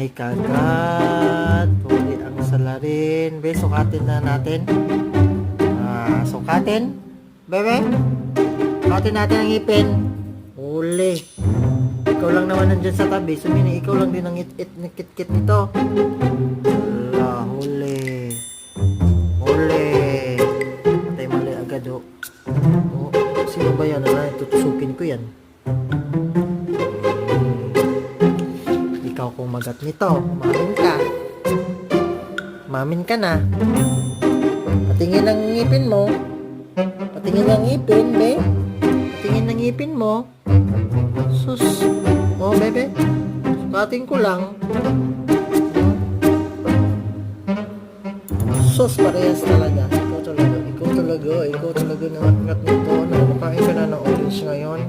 May kagat. Huli ang salarin. Be, sukatin na natin. Sukatin. Bebe. Sukatin natin ang ngipin. Huli. Ikaw lang naman nandyan sa tabi. Sumini, ikaw lang din ang kit-kit nito. Wala, huli. Huli. Patay mali agad, oh. Oh, sino ba yan? Tutusukin ko yan. Ikaw kung magat nito. Mamin ka. Mamin ka na. Patingin ang ngipin mo. Patingin ang ngipin, be. Patingin ang ngipin mo. Sus. Oh, bebe. Sukatin ko lang. Sus, parehas talaga. Ikaw talaga. Ikaw talaga. Ikaw talaga nangat-ngat nito. Nakakain ka na ng orange ngayon.